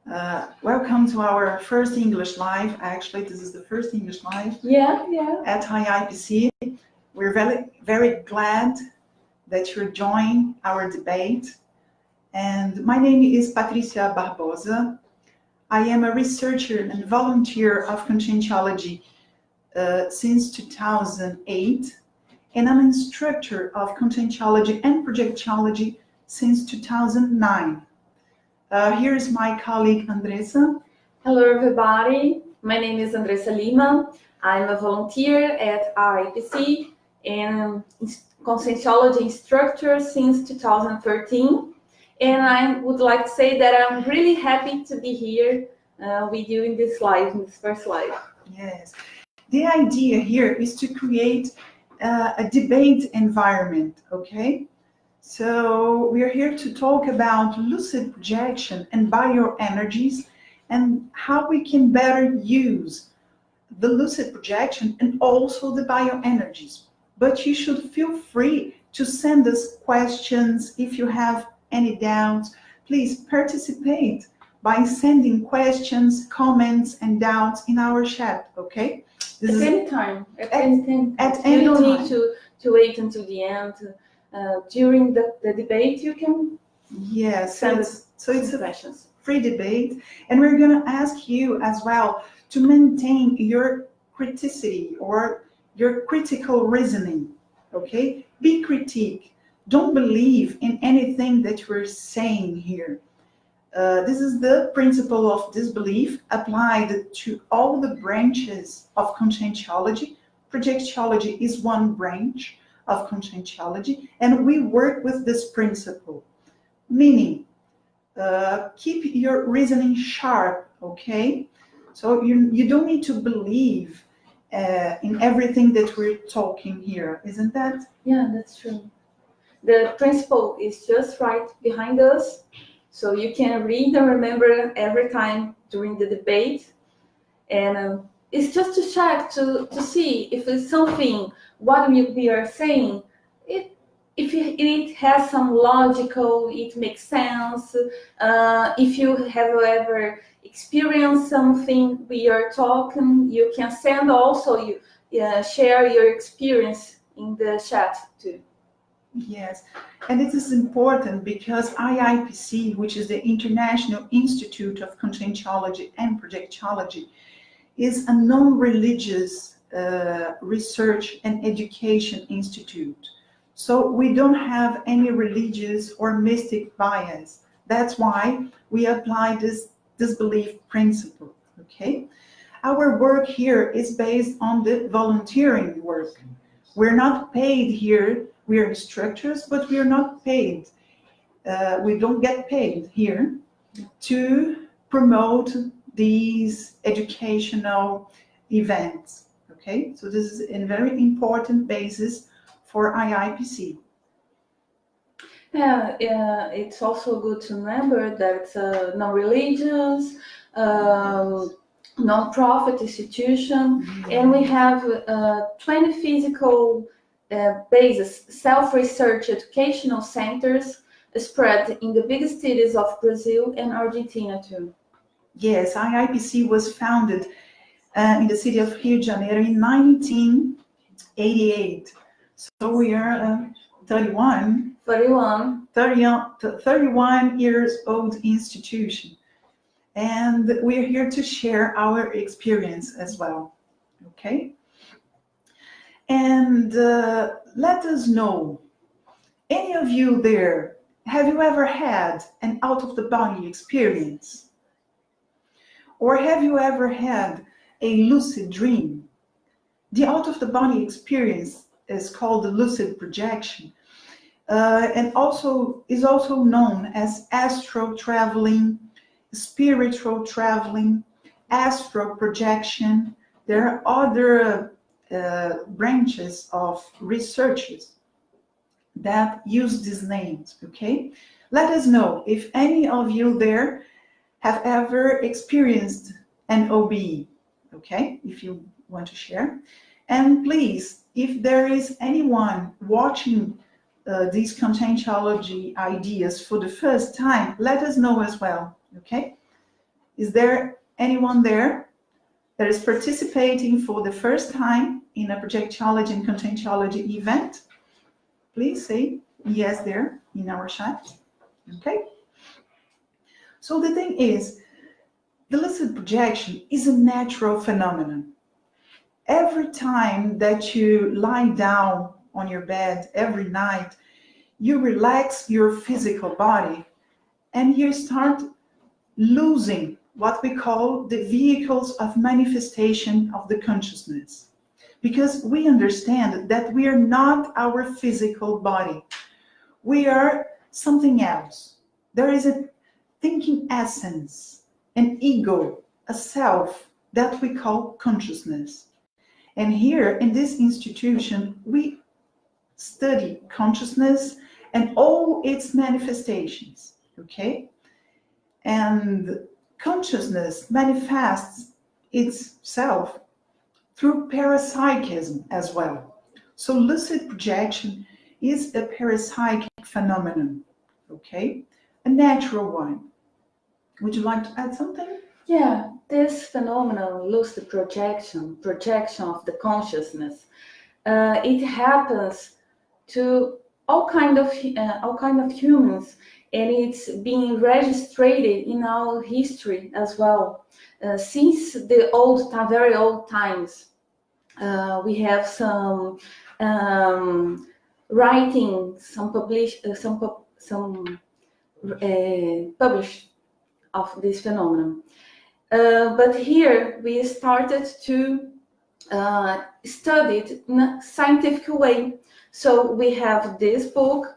Welcome to our first English Live. Actually, this is the first English Live at IIPC. We're very glad that you're joining our debate. And my name is Patricia Barbosa. I am a researcher and volunteer of conscientiology since 2008, and I'm an instructor of conscientiology and projectiology since 2009. Here is my colleague Andressa. Hello everybody, my name is Andressa Lima. I'm a volunteer at IIPC and conscientiology instructor since 2013. And I would like to say that I'm really happy to be here with you in this first live. Yes, the idea here is to create a debate environment, okay? So we are here to talk about lucid projection and bioenergies and how we can better use the lucid projection and also the bioenergies. But you should feel free to send us questions if you have any doubts. Please participate by sending questions, comments, and doubts in our chat, okay? At any time. At any you don't time. need to wait until the end. During the debate, you can send it's questions. Free debate, and we're going to ask you as well to maintain your criticity or your critical reasoning, okay? Be critique. Don't believe in anything that we're saying here. This is the principle of disbelief applied to all the branches of conscientiology. Projectiology is one branch of conscientiology, and we work with this principle, meaning keep your reasoning sharp, okay? So you don't need to believe in everything that we're talking here, isn't that? Yeah, that's true. The principle is just right behind us, so you can read and remember every time during the debate. And it's just to check, to see if it's something, what we are saying, if it has some logical, it makes sense. If you have ever experienced something we are talking, you can send also, share your experience in the chat too. Yes, and it is important because IIPC, which is the International Institute of Conscientiology and Projectiology, is a non-religious research and education institute. So we don't have any religious or mystic bias. That's why we apply this disbelief principle, okay? Our work here is based on the volunteering work. We're not paid here. We are instructors, but we are not paid. We don't get paid here to promote these educational events, okay? So this is a very important basis for IIPC. Yeah, it's also good to remember that it's a non-religious, non-profit institution, and we have 20 physical bases, self-research educational centers spread in the biggest cities of Brazil and Argentina too. Yes, IIPC was founded in the city of Rio de Janeiro in 1988. So we are 31 years old institution. And we're here to share our experience as well, okay? And let us know, any of you there, have you ever had an out-of-the-body experience? Or have you ever had a lucid dream? The out-of-the-body experience is called the lucid projection, and is also known as astral traveling, spiritual traveling, astral projection. There are other branches of researchers that use these names, okay? Let us know if any of you there have ever experienced an OBE, okay? If you want to share. And please, if there is anyone watching these conscientiology ideas for the first time, let us know as well, okay? Is there anyone there that is participating for the first time in a projectology and contentology event? Please say yes there in our chat. Okay. So the thing is, the lucid projection is a natural phenomenon. Every time that you lie down on your bed every night, you relax your physical body and you start losing what we call the vehicles of manifestation of the consciousness. Because we understand that we are not our physical body. We are something else. There is a thinking essence, an ego, a self that we call consciousness. And here in this institution, we study consciousness and all its manifestations, okay? And consciousness manifests itself through parapsychism as well. So lucid projection is a parapsychic phenomenon, okay? A natural one. Would you like to add something? Yeah, this phenomenon, lucid projection of the consciousness, it happens to all kind of humans, and it's being registered in our history as well. Since the very old times, we have some writing, some published of this phenomenon. But here we started to study it in a scientific way. So we have this book,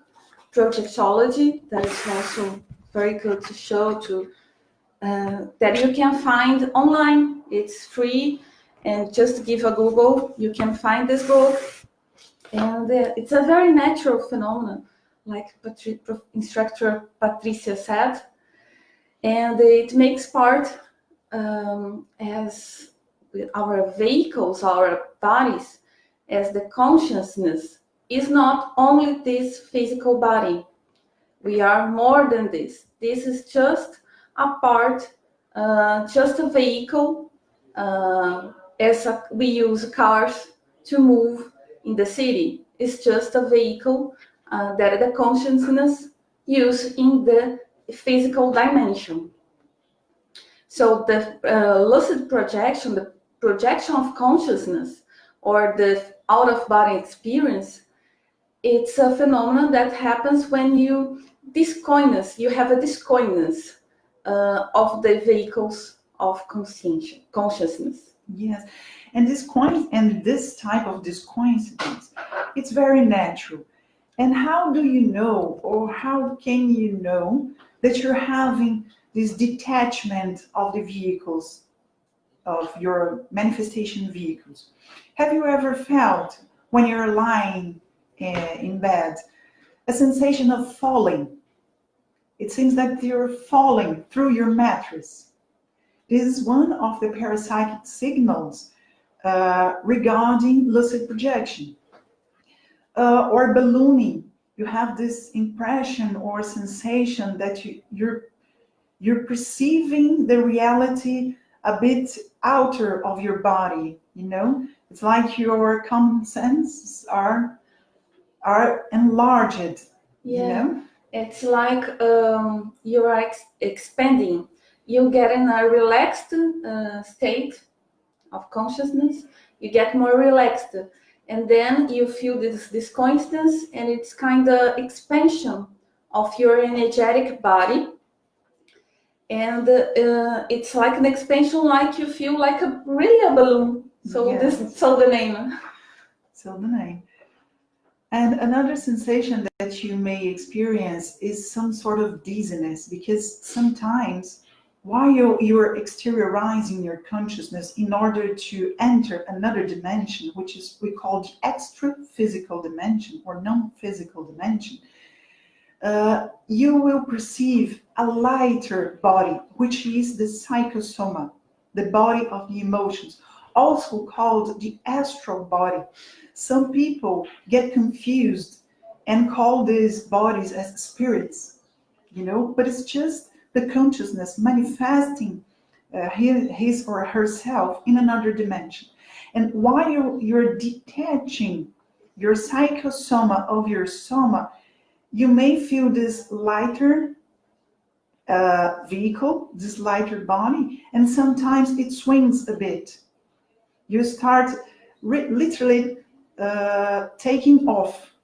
Projectology, that is also very good to show to that you can find online. It's free, and just give a Google, you can find this book. And it's a very natural phenomenon, like instructor Patricia said, and it makes part as with our vehicles, our bodies, as the consciousness is not only this physical body. We are more than this. This is just a part, just a vehicle, we use cars to move in the city. It's just a vehicle that the consciousness use in the physical dimension. So the lucid projection, the projection of consciousness, or the out-of-body experience, it's a phenomenon that happens when you have a discoiness of the vehicles of consciousness. Yes, and this type of discoincidence, it's very natural. And how do you know, or how can you know that you're having this detachment of the vehicles, of your manifestation vehicles? Have you ever felt, when you're lying in bed, a sensation of falling? It seems that you're falling through your mattress. This is one of the parapsychic signals regarding lucid projection. Or ballooning. You have this impression or sensation that you're perceiving the reality a bit outer of your body, you know? It's like your common sense are enlarged, yeah. You know? It's like you are expanding. You get in a relaxed state of consciousness. You get more relaxed. And then you feel this coincidence, and it's kind of expansion of your energetic body. And it's like an expansion, like you feel like really a balloon. So yes. The name. So the name. And another sensation that you may experience is some sort of dizziness, because sometimes while you're exteriorizing your consciousness in order to enter another dimension, which is we call the extra-physical dimension or non-physical dimension, you will perceive a lighter body, which is the psychosoma, the body of the emotions, also called the astral body. Some people get confused and call these bodies as spirits, you know, but it's just the consciousness manifesting his or herself in another dimension. And while you're detaching your psychosoma of your soma, you may feel this lighter vehicle, this lighter body, and sometimes it swings a bit. You start literally taking off,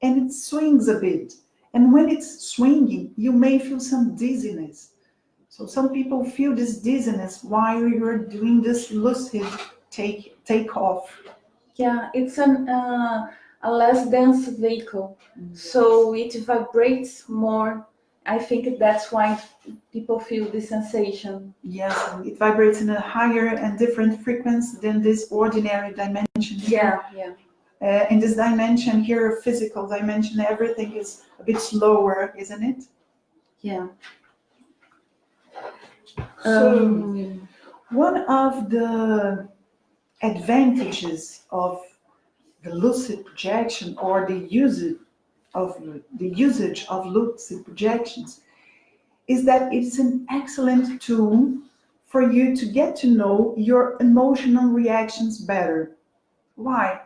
and it swings a bit. And when it's swinging, you may feel some dizziness. So some people feel this dizziness while you're doing this lucid take off. Yeah, it's a less dense vehicle, so it vibrates more. I think that's why people feel this sensation. Yes, it vibrates in a higher and different frequency than this ordinary dimension here. Yeah. In this dimension here, physical dimension, everything is a bit slower, isn't it? Yeah. So, one of the advantages of the lucid projection, or the usage of lucid projections, is that it's an excellent tool for you to get to know your emotional reactions better. Why?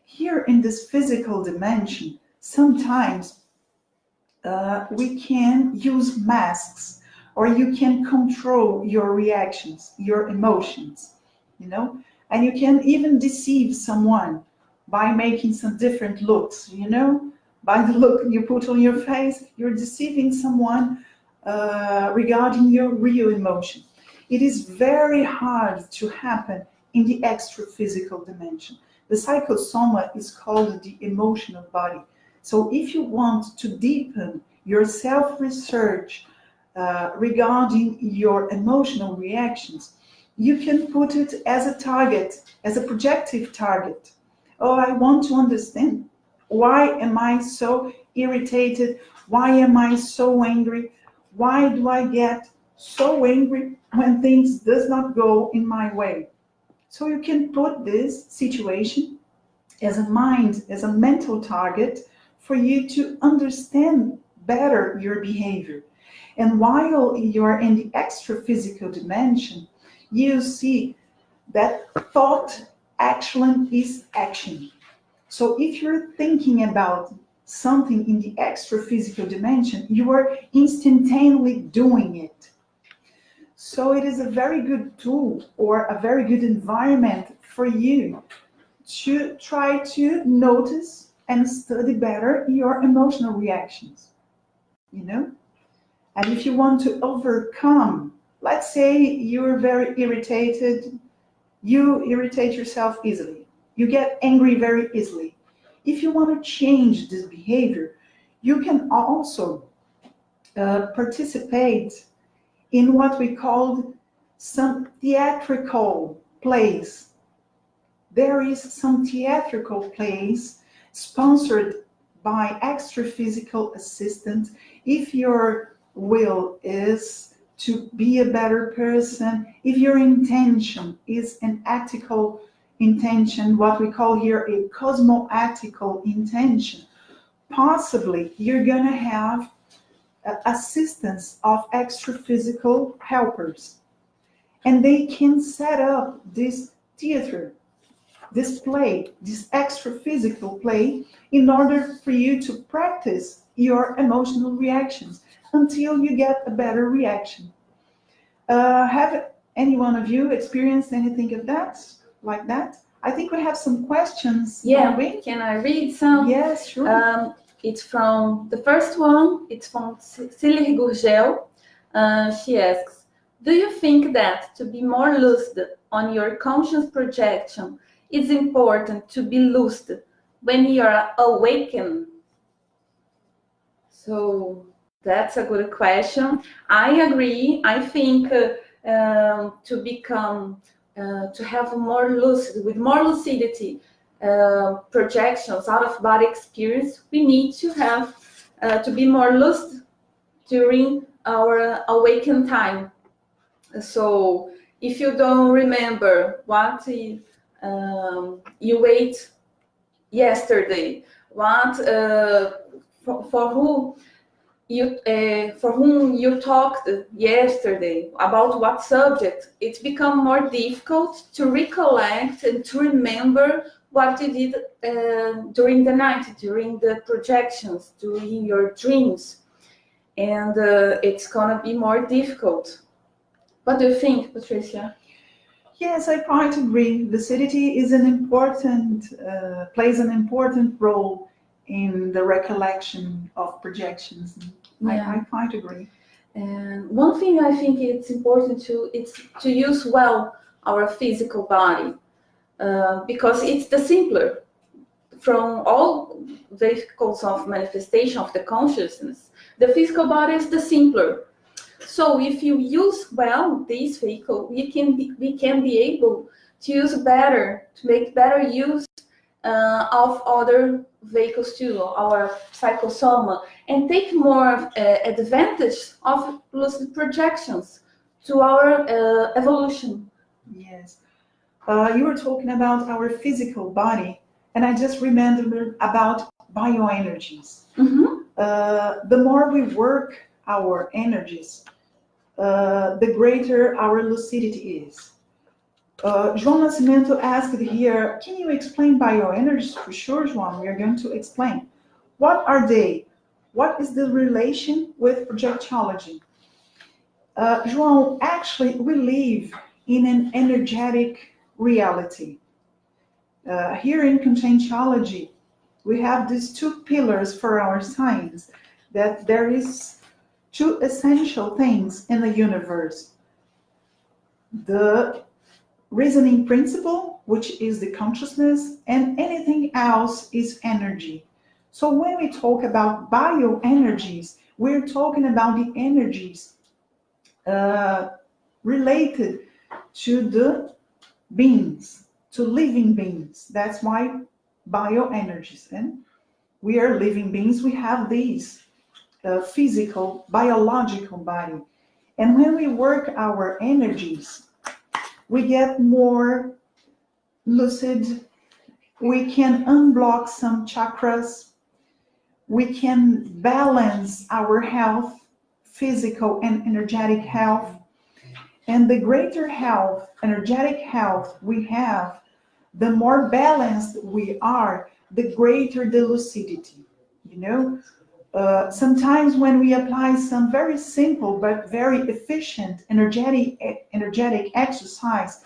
Here in this physical dimension, sometimes we can use masks, or you can control your reactions, your emotions, and you can even deceive someone by making some different looks, by the look you put on your face, you're deceiving someone regarding your real emotion. It is very hard to happen in the extra physical dimension. The psychosoma is called the emotional body. So if you want to deepen your self-research regarding your emotional reactions, you can put it as a target, as a projective target. Oh, I want to understand, why am I so irritated? Why am I so angry? Why do I get so angry when things does not go in my way? So you can put this situation as a mental target for you to understand better your behavior. And while you're in the extra physical dimension, you see that thought action is action. So if you're thinking about something in the extra physical dimension, you are instantaneously doing it. So it is a very good tool, or a very good environment for you to try to notice and study better your emotional reactions, And if you want to overcome, let's say you're very irritated, you irritate yourself easily, you get angry very easily. If you want to change this behavior, you can also participate in what we call some theatrical plays. There is some theatrical plays sponsored by extra physical assistants. If your will is to be a better person, if your intention is an ethical intention, what we call here a cosmo-ethical intention, possibly you're going to have assistance of extra physical helpers. And they can set up this theater, this play, this extra physical play, in order for you to practice your emotional reactions until you get a better reaction. Have any one of you experienced anything of that, like that? I think we have some questions. Yeah, can I read some? Yes, sure. It's from, the first one, it's from Cecilia Gurgel. She asks, do you think that to be more lucid on your conscious projection, it's important to be lucid when you're awakened? So that's a good question. I agree. I think to become, to have more lucid, with more lucidity, projections, out of body experience, we need to have to be more lucid during our awakened time. So if you don't remember what you ate yesterday, what for who you for whom you talked yesterday about what subject, it's become more difficult to recollect and to remember what you did during the night, during the projections, during your dreams. And it's gonna be more difficult. What do you think, Patricia? Yes, I quite agree. Lucidity is an important, plays an important role in the recollection of projections. I quite agree. And one thing I think it's important to use well our physical body, because it's the simpler from all vehicles of manifestation of the consciousness. The physical body is the simpler. So if you use well this vehicle, we can be able to use better, to make better use of other vehicles too, our psychosoma, and take more advantage of lucid projections to our evolution. Yes. You were talking about our physical body, and I just remembered about bioenergies. The more we work our energies, the greater our lucidity is. João Nascimento asked here, can you explain bioenergies? For sure, João, we are going to explain. What are they? What is the relation with projectology? João, actually, we live in an energetic reality. Here in conscientiology, we have these two pillars for our science, that there is two essential things in the universe. The reasoning principle, which is the consciousness, and anything else is energy. So when we talk about bioenergies, we're talking about the energies related to the beings, to living beings. That's why bioenergies. And we are living beings, we have these physical, biological body. And when we work our energies, we get more lucid, we can unblock some chakras, we can balance our health, physical and energetic health. And the greater health, energetic health we have, the more balanced we are, the greater the lucidity. You know, sometimes when we apply some very simple but very efficient energetic exercise,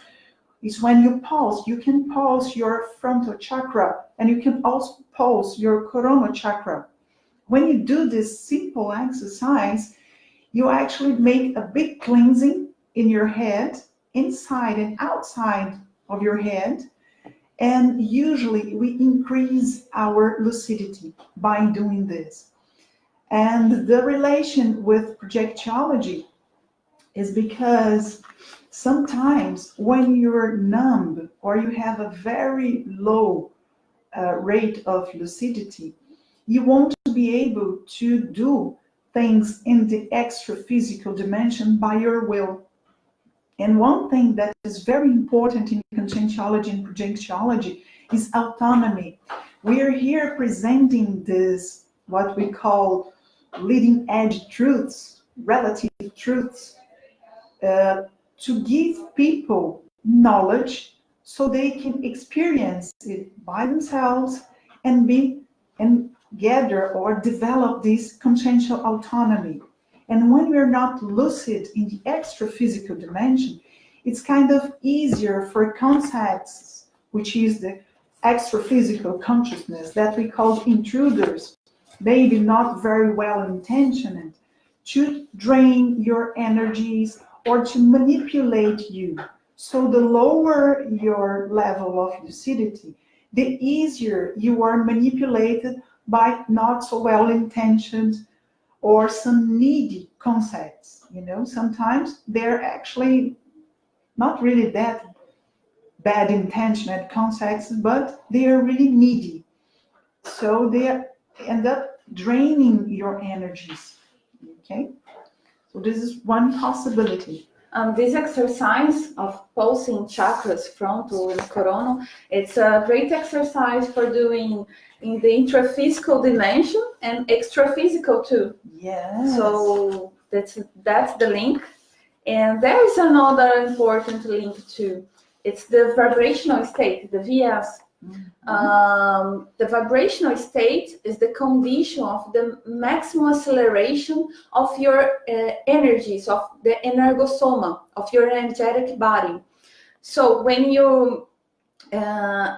is when you pulse. You can pulse your frontal chakra, and you can also pulse your coronal chakra. When you do this simple exercise, you actually make a big cleansing in your head, inside and outside of your head. And usually we increase our lucidity by doing this. And the relation with projectology is because sometimes when you're numb or you have a very low rate of lucidity, you won't be able to do things in the extra physical dimension by your will. And one thing that is very important in conscientiology and projectology is autonomy. We are here presenting this, what we call leading edge truths, relative truths, to give people knowledge so they can experience it by themselves and gather or develop this consciential autonomy. And when we're not lucid in the extra physical dimension, it's kind of easier for concepts, which is the extra physical consciousness that we call intruders, maybe not very well intentioned, to drain your energies or to manipulate you. So the lower your level of lucidity, the easier you are manipulated by not so well intentioned or some needy concepts. You know, sometimes they're actually not really that bad intentioned concepts, but they are really needy. So they end up draining your energies. Okay? So this is one possibility. This exercise of pulsing chakras, frontal and coronal, it's a great exercise for doing in the intraphysical dimension and extraphysical too. Yes. So that's the link. And there is another important link too. It's the vibrational state, the VS. The vibrational state is the condition of the maximum acceleration of your energies, of the energosoma, of your energetic body. So when you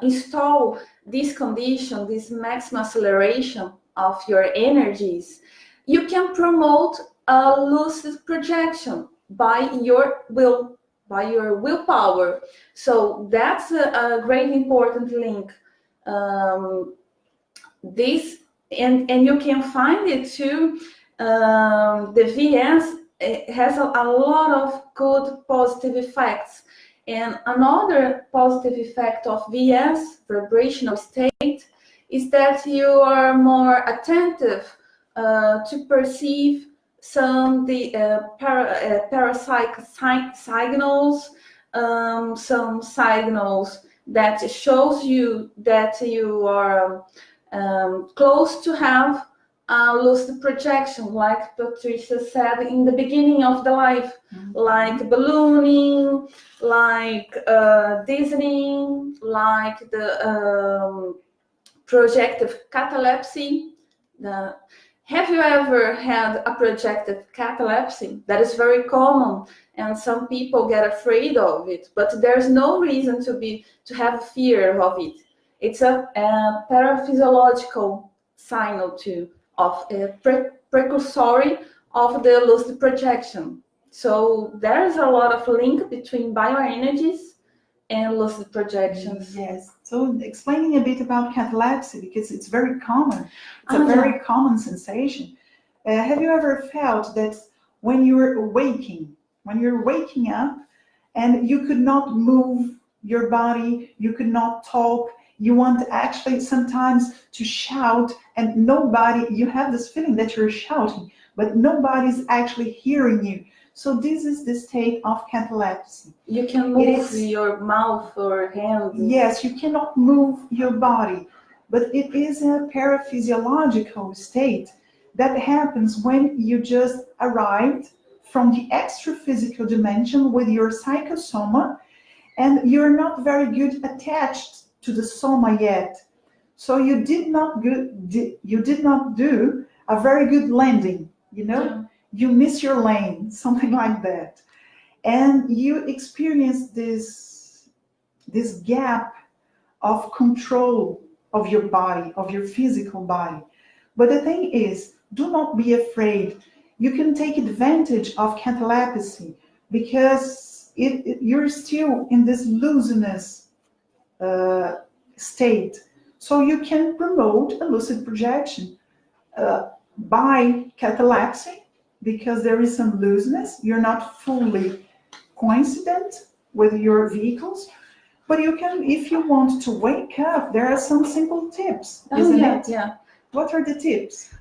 install this condition, this maximum acceleration of your energies, you can promote a lucid projection by your will, by your willpower. So that's a great important link. This and you can find it too. The VS has a lot of good positive effects. And another positive effect of VS, vibrational state, is that you are more attentive to perceive some parapsychic signals, some signals that shows you that you are close to have a lucid projection, like Patricia said in the beginning of the life, like ballooning, like dizzying, like the projective catalepsy. Have you ever had a projective catalepsy? That is very common, and some people get afraid of it, but there's no reason to have fear of it. It's a paraphysiological signal too, of a precursory of the lucid projection. So there is a lot of link between bioenergies and lucid projections. Yes. So explaining a bit about catalepsy, because it's very common. It's a very common sensation. Have you ever felt that when you're waking up and you could not move your body, you could not talk, you want actually sometimes to shout and you have this feeling that you're shouting, but nobody's actually hearing you. So this is the state of catalepsy. You can move your mouth or hands. Yes, you cannot move your body, but it is a paraphysiological state that happens when you just arrived from the extra-physical dimension with your psychosoma, and you're not very good attached to the soma yet. So you did not do a very good landing, You miss your lane, something like that. And you experience this gap of control of your body, of your physical body. But the thing is, do not be afraid. You can take advantage of catalepsy because you're still in this looseness state. So you can promote a lucid projection by catalepsy, because there is some looseness. You're not fully coincident with your vehicles, but you can, if you want to wake up, there are some simple tips, isn't it? Yeah. What are the tips?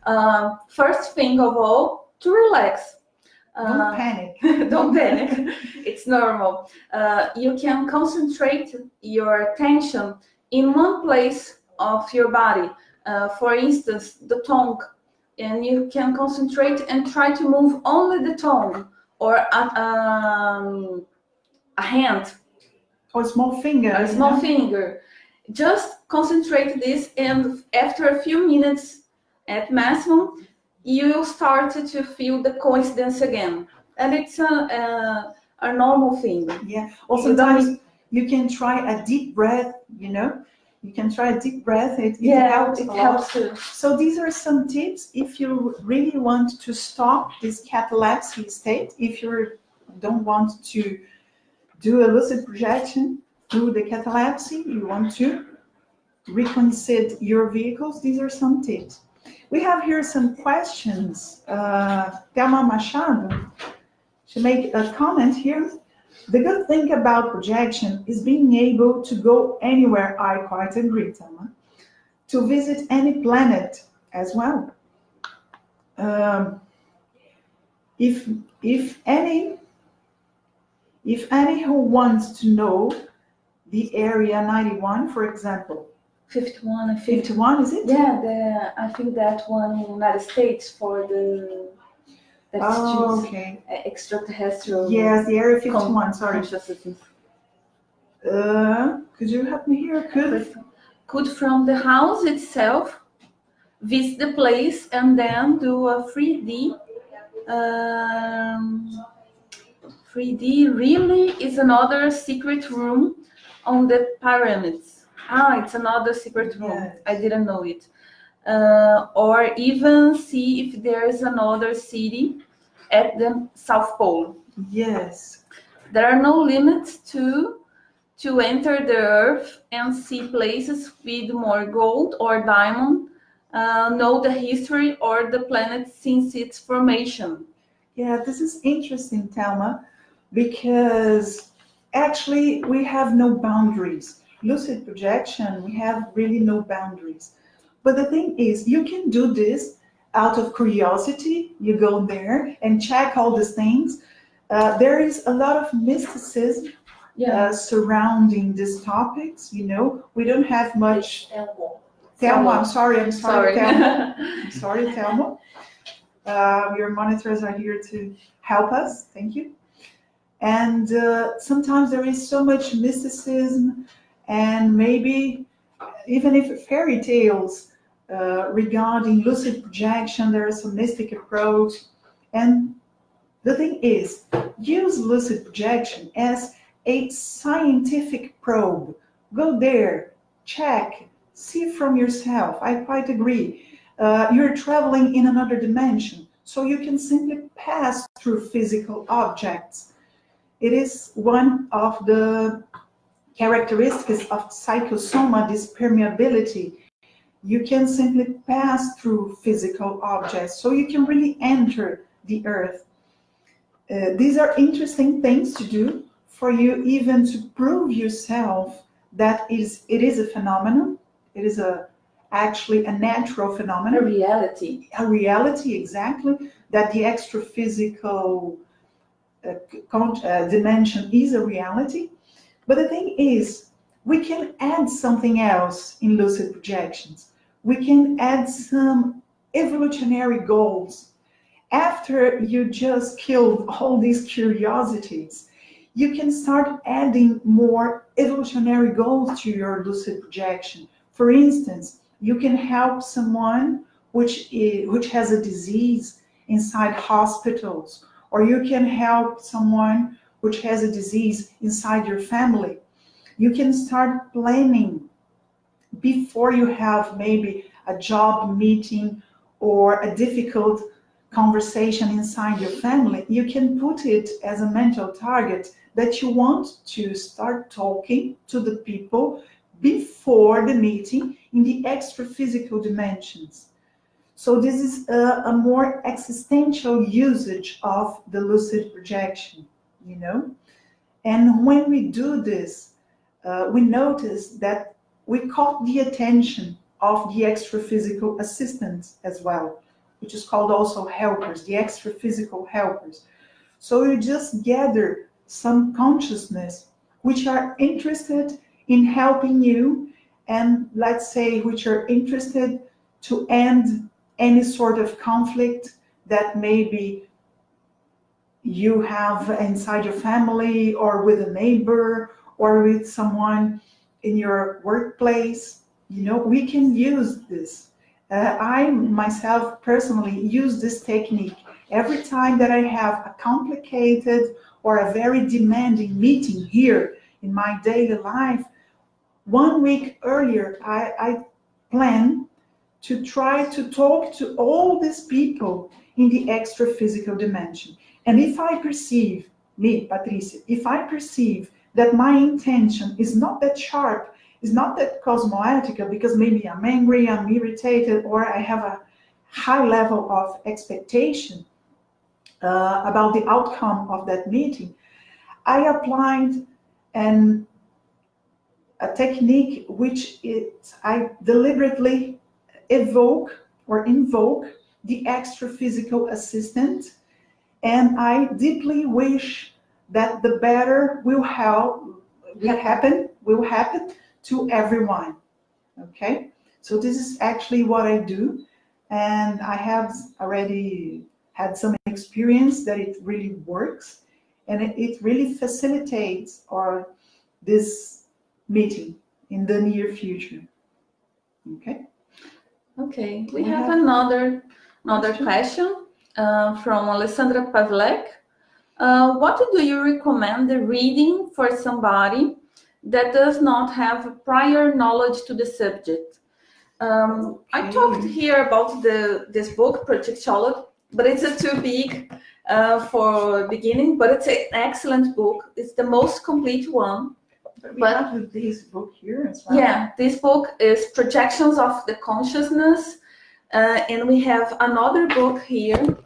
First thing of all, to relax. Don't panic. Don't panic. It's normal. You can concentrate your attention in one place of your body. For instance, the tongue. And you can concentrate and try to move only the tongue, or a hand. Or a small finger. A small finger. Just concentrate this, and after a few minutes at maximum, you start to feel the coincidence again. And it's a normal thing. Yeah. Or sometimes you can try a deep breath, You can try a deep breath. It helps too. So these are some tips if you really want to stop this catalepsy state. If you don't want to do a lucid projection through the catalepsy, you want to reconsider your vehicles. These are some tips. We have here some questions. Thelma Machado, she made a comment here. The good thing about projection is being able to go anywhere. I quite agree, Thelma. To visit any planet as well. If any If any who wants to know the area 91, for example. 51, I think. 51, is it? Yeah, I think that one in the United States for the okay. Extraterrestrial. Yes, the area 51, sorry. Consciousness. Could you help me here? Could from the house itself visit the place and then do a 3D. 3D really is another secret room on the pyramids. It's another secret room. Yes. I didn't know it. Or even see if there is another city at the South Pole. Yes. There are no limits to enter the Earth and see places with more gold or diamond, know the history or the planet since its formation. Yeah, this is interesting, Thelma, because actually we have no boundaries. Lucid projection, we have really no boundaries. But the thing is, you can do this out of curiosity. You go there and check all these things. There is a lot of mysticism surrounding these topics. You know, we don't have much. Thelma, I'm sorry, Thelma. I'm sorry, Thelma. Your monitors are here to help us. Thank you. And sometimes there is so much mysticism, and maybe even if fairy tales regarding lucid projection, there is a mystic approach. And the thing is, use lucid projection as a scientific probe. Go there, check, see from yourself. I quite agree. You're traveling in another dimension, so you can simply pass through physical objects. It is one of the characteristics of psychosoma, this permeability. You can simply pass through physical objects, so you can really enter the earth. These are interesting things to do for you, even to prove yourself that it is a phenomenon. It is actually a natural phenomenon. A reality, exactly. That the extra-physical dimension is a reality. But the thing is, we can add something else in lucid projections. We can add some evolutionary goals. After you just killed all these curiosities, you can start adding more evolutionary goals to your lucid projection. For instance, you can help someone which has a disease inside hospitals, or you can help someone which has a disease inside your family. You can start planning before you have maybe a job meeting or a difficult conversation inside your family. You can put it as a mental target that you want to start talking to the people before the meeting in the extra-physical dimensions. So this is a more existential usage of the lucid projection, you know. And when we do this, we notice that we caught the attention of the extra-physical assistants as well, which is called also helpers, the extra-physical helpers. So you just gather some consciousness which are interested in helping you, and let's say which are interested to end any sort of conflict that maybe you have inside your family or with a neighbor or with someone in your workplace. You know, we can use this. I myself personally use this technique every time that I have a complicated or a very demanding meeting here in my daily life. 1 week earlier, I plan to try to talk to all these people in the extra-physical dimension. And if I perceive, me, Patricia, if I perceive that my intention is not that sharp, is not that cosmoetical, because maybe I'm angry, I'm irritated, or I have a high level of expectation about the outcome of that meeting, I applied a technique which I deliberately evoke or invoke the extra-physical assistant, and I deeply wish that the better will happen to everyone. Okay, so this is actually what I do, and I have already had some experience that it really works, and it really facilitates this meeting in the near future. Okay. Okay, we have another question from Alessandra Pavlek. What do you recommend the reading for somebody that does not have prior knowledge to the subject? I talked here about this book, Projectology, but it's too big for beginning, but it's an excellent book. It's the most complete one. We have this book here as well. Yeah, this book is Projections of the Consciousness, and we have another book here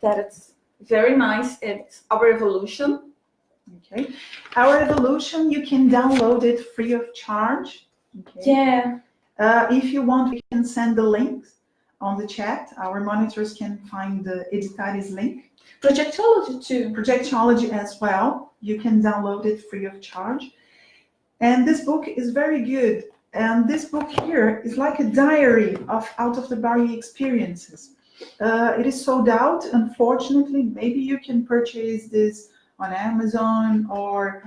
that it's very nice. It's Our Evolution. Okay, Our Evolution, you can download it free of charge. Okay. Yeah. If you want, we can send the links on the chat. Our monitors can find the Editaris link. Projectology too. Projectology as well. You can download it free of charge. And this book is very good. And this book here is like a diary of out-of-the-body experiences. It is sold out, unfortunately. Maybe you can purchase this on Amazon or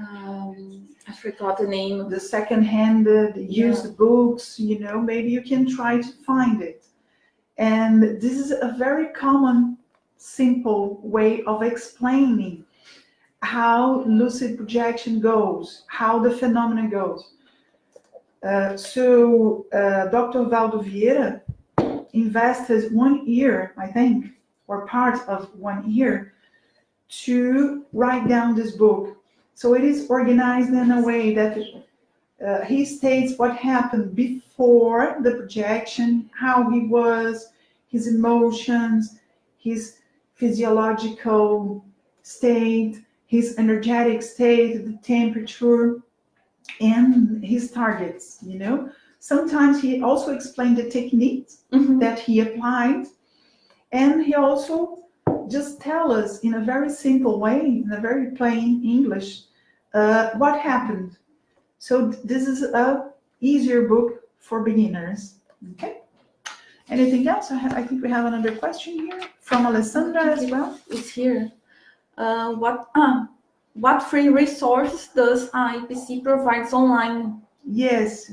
I forgot the name. The second-hand used books, maybe you can try to find it. And this is a very common, simple way of explaining how lucid projection goes, how the phenomenon goes. Dr. Valdo Vieira invested 1 year, I think, or part of 1 year, to write down this book. So it is organized in a way that he states what happened before the projection, how he was, his emotions, his physiological state, his energetic state, the temperature, and his targets, Sometimes he also explained the techniques that he applied, and he also just tell us in a very simple way, in a very plain English, what happened. So this is a easier book for beginners. Okay. Anything else? I think we have another question here from Alessandra as well. It's here. What free resources does IPC provides online? Yes,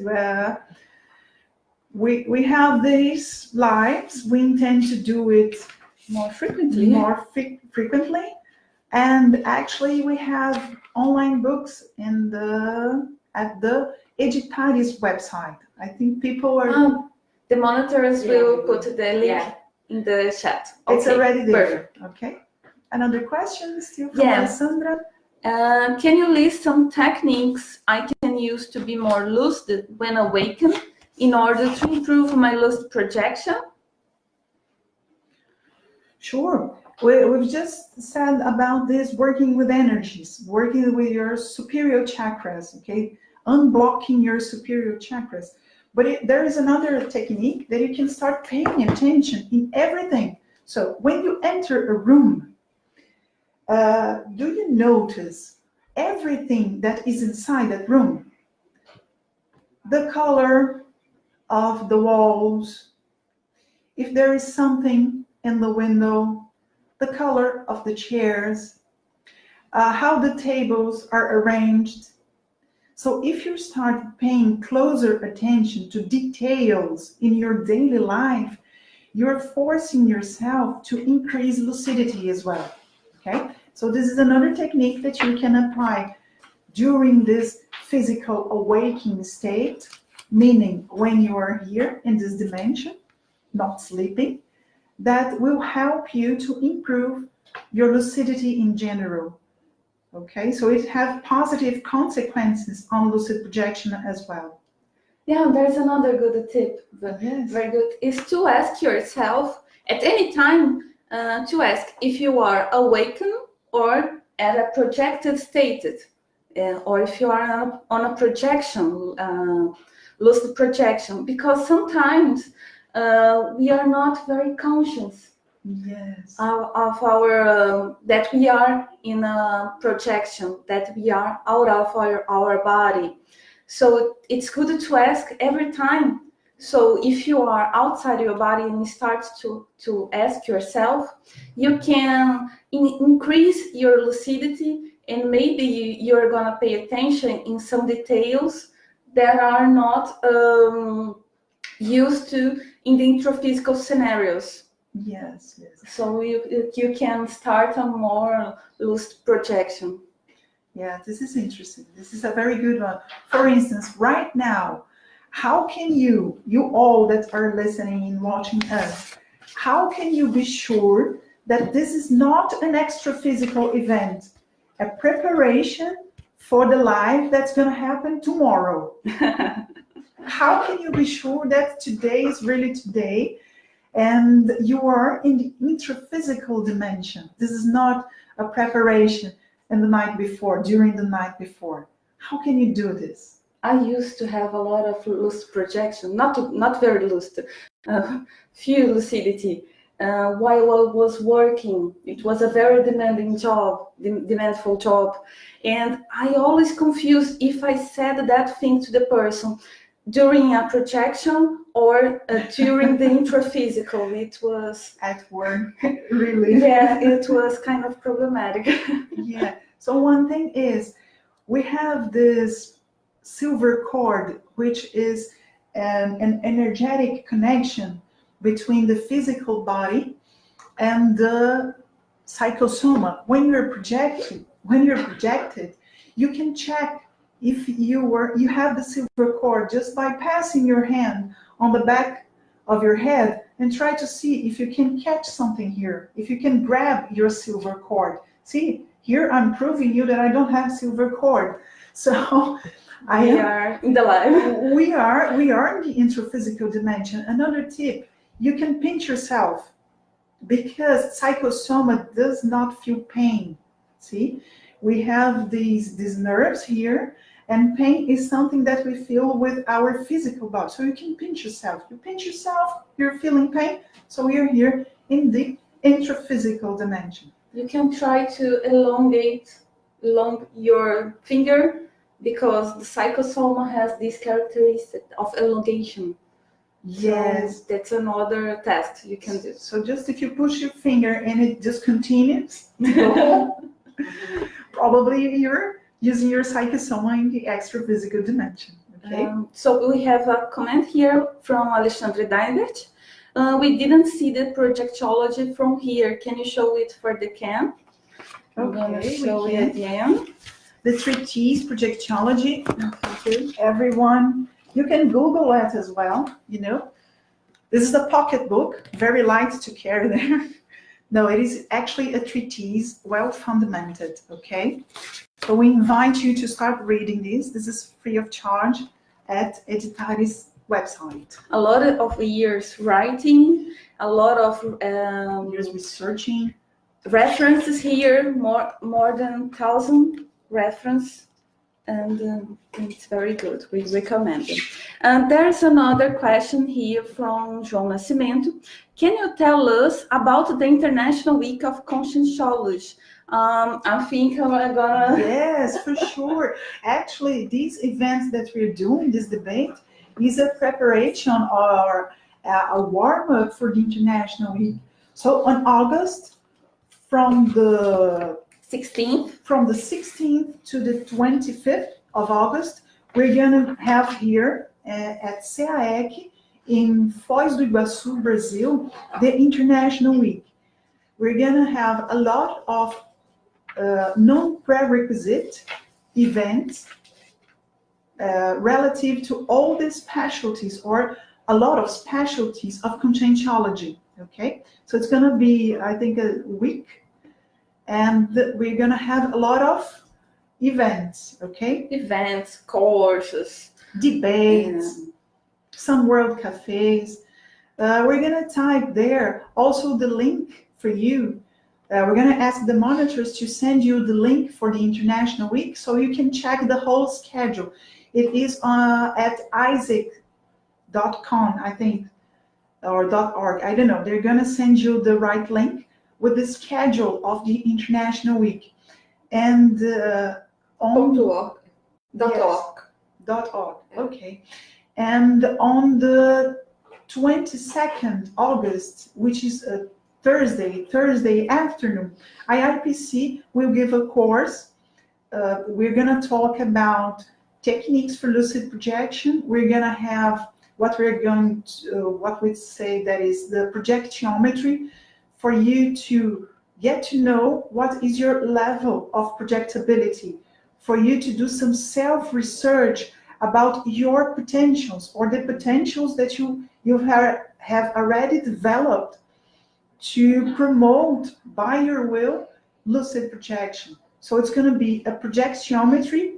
we have these lives. We intend to do it more frequently. And actually we have online books at the Editaris website. I think people are... the monitors will put the link in the chat. Okay. It's already there. Perfect. Okay. Another question still from Alessandra. Can you list some techniques I can use to be more lucid when awakened in order to improve my lucid projection? Sure. We've just said about this working with energies, working with your superior chakras, okay? Unblocking your superior chakras. But there is another technique that you can start paying attention in everything. So when you enter a room, do you notice everything that is inside that room? The color of the walls, if there is something in the window, the color of the chairs, how the tables are arranged. So if you start paying closer attention to details in your daily life, you're forcing yourself to increase lucidity as well, okay? So this is another technique that you can apply during this physical awakening state, meaning when you are here in this dimension, not sleeping, that will help you to improve your lucidity in general. Okay, so it has positive consequences on lucid projection as well. Yeah, there's another good tip, very good, is to ask yourself at any time to ask if you are awakened or at a projected state, or if you are on a projection, lucid projection, because sometimes we are not very conscious Yes. Of our that we are in a projection, that we are out of our body. So it's good to ask every time. So if you are outside your body and you start to ask yourself, you can increase your lucidity, and maybe you're gonna pay attention in some details that are not used to in the introphysical scenarios. Yes, yes. So you can start a more lucid projection. Yeah, this is interesting. This is a very good one. For instance, right now, how can you all that are listening and watching us, how can you be sure that this is not an extra physical event, a preparation for the life that's going to happen tomorrow? How can you be sure that today is really today and you are in the intraphysical dimension? This is not a preparation in the night before, during the night before. How can you do this? I used to have a lot of lucid projection, not very lucid, few lucidity. While I was working, it was a very demanding job, demandful job, and I always confused if I said that thing to the person during a projection or during the intraphysical. It was at work, really. Yeah, it was kind of problematic. Yeah. So one thing is, we have this silver cord, which is an energetic connection between the physical body and the psychosoma. When you're projected, you can check if you have the silver cord just by passing your hand on the back of your head and try to see if you can catch something here, if you can grab your silver cord. See, here I'm proving you that I don't have silver cord. So we are in the live. We are in the introphysical dimension. Another tip, you can pinch yourself because psychosoma does not feel pain. See, we have these nerves here, and pain is something that we feel with our physical body. So you can pinch yourself. You pinch yourself, you're feeling pain. So we are here in the introphysical dimension. You can try to elongate your finger, because the psychosoma has this characteristic of elongation. Yes. So that's another test you can do. So just if you push your finger and it just continues to go, probably you're using your psychosoma in the extra-physical dimension. Okay. So we have a comment here from Alexandre Deinbert. We didn't see the projectology from here. Can you show it for the cam? I'm going to show it again. The treatise projectology. Everyone, you can Google it as well. You know, this is a pocket book, very light to carry there. No, it is actually a treatise, well fundamented. Okay, so we invite you to start reading this. This is free of charge at Editaris website. A lot of years writing, a lot of years researching. References here, more than 1,000 reference, and it's very good. We recommend it. And there's another question here from João Nascimento. Can you tell us about the International Week of Conscientiology? I think I'm gonna... Yes, for sure. Actually, these events that we're doing, this debate, is a preparation or a warm-up for the International Week. So on August, from the 16th to the 25th of August, we're going to have here at CAEC in Foz do Iguaçu, Brazil, the International Week. We're going to have a lot of non-prerequisite events relative to all the specialties, or a lot of specialties of conscientiology. Okay, so it's going to be, I think, a week, and we're going to have a lot of events. Okay, events, courses, debates, some world cafes. We're going to type there also the link for you. We're going to ask the monitors to send you the link for the International Week so you can check the whole schedule. It is at isaac.com, I think. or .org, I don't know. They're going to send you the right link with the schedule of the International Week. And on .org. Yes. .org. Okay. And on the 22nd August, which is a Thursday afternoon, IIPC will give a course. We're going to talk about techniques for lucid projection. We're going to have what we say that is the projectiometry, for you to get to know what is your level of projectability, for you to do some self-research about your potentials, or the potentials that you have already developed to promote by your will lucid projection. So it's going to be a projectiometry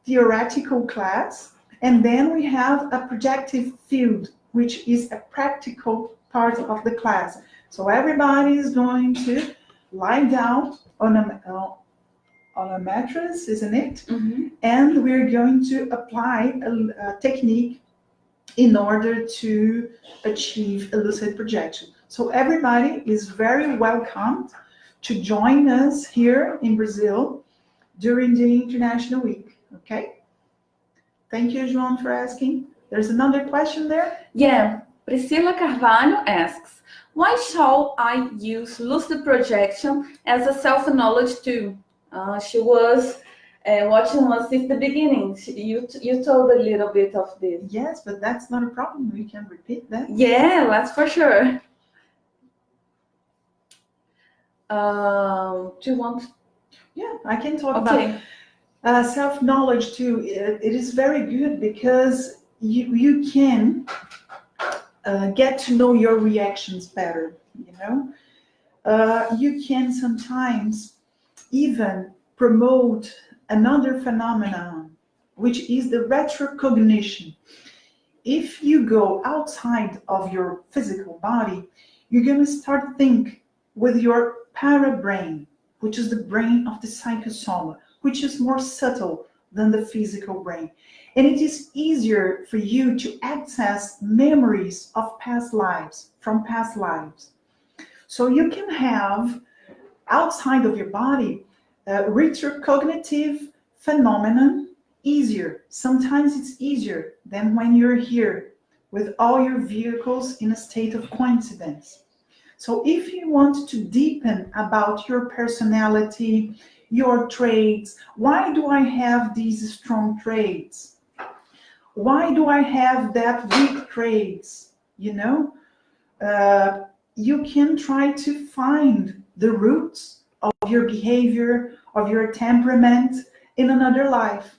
theoretical class, and then we have a projective field, which is a practical part of the class. So everybody is going to lie down on a mattress, isn't it? Mm-hmm. And we're going to apply a technique in order to achieve a lucid projection. So everybody is very welcomed to join us here in Brazil during the International Week. Okay? Thank you, João, for asking. There's another question there? Yeah, Priscilla Carvalho asks, why shall I use lucid projection as a self-knowledge tool? She was watching us since the beginning. You told a little bit of this. Yes, but that's not a problem. We can repeat that. Yeah, that's for sure. Do you want? Yeah, I can talk about self-knowledge too. It is very good because you can get to know your reactions better. You know, you can sometimes even promote another phenomenon, which is the retrocognition. If you go outside of your physical body, you're going to start think with your parabrain, which is the brain of the psychosoma, which is more subtle than the physical brain. And it is easier for you to access memories of past lives, from past lives. So you can have, outside of your body, retrocognitive phenomenon easier. Sometimes it's easier than when you're here with all your vehicles in a state of coincidence. So if you want to deepen about your personality, your traits, why do I have these strong traits? Why do I have that weak traits? You know, you can try to find the roots of your behavior, of your temperament in another life.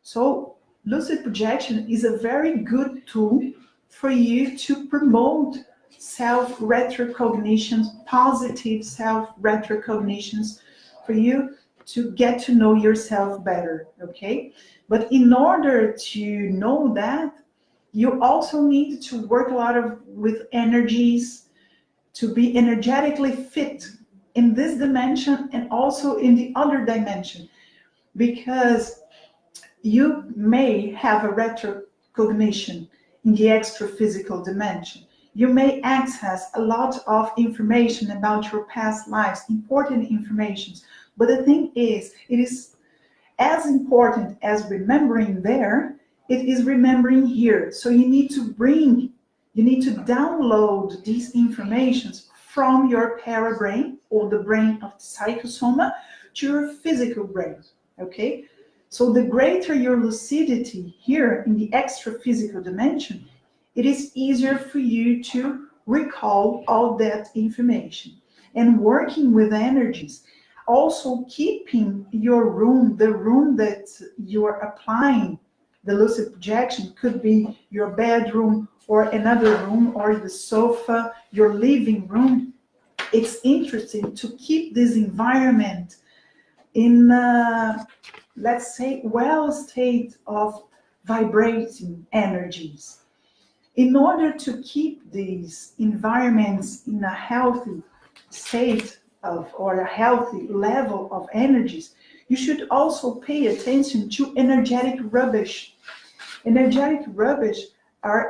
So lucid projection is a very good tool for you to promote self-retrocognitions, positive self-retrocognitions, for you to get to know yourself better, okay? But in order to know that, you also need to work a lot with energies, to be energetically fit in this dimension and also in the other dimension, because you may have a retrocognition in the extra-physical dimension. You may access a lot of information about your past lives, important information. But the thing is, it is as important as remembering there, it is remembering here. So you need to download these informations from your parabrain, or the brain of the psychosoma, to your physical brain, okay? So the greater your lucidity here in the extra-physical dimension, it is easier for you to recall all that information. And working with energies, also keeping your room, the room that you are applying the lucid projection, could be your bedroom or another room, or the sofa, your living room. It's interesting to keep this environment in, let's say, well state of vibrating energies. In order to keep these environments in a healthy state of, or a healthy level of energies, you should also pay attention to energetic rubbish. Energetic rubbish are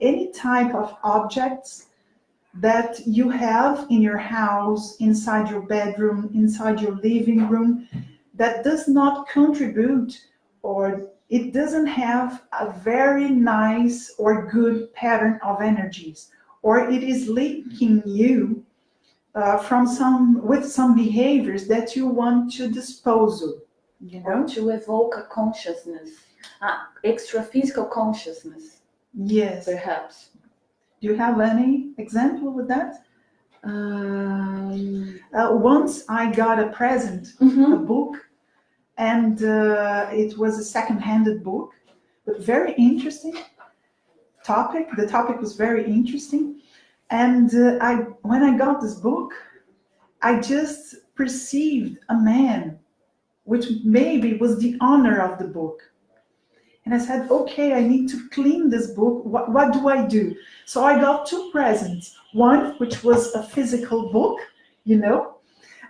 any type of objects that you have in your house, inside your bedroom, inside your living room, that does not contribute, or it doesn't have a very nice or good pattern of energies, or it is linking you with some behaviors that you want to dispose of, you know? Or to evoke a consciousness, extra physical consciousness. Yes. Perhaps. Do you have any example with that? Once I got a present, a book, and it was a second-handed book, but very interesting topic. The topic was very interesting. And when I got this book, I just perceived a man, which maybe was the owner of the book. And I said, okay, I need to clean this book. What do I do? So I got two presents. One, which was a physical book, you know,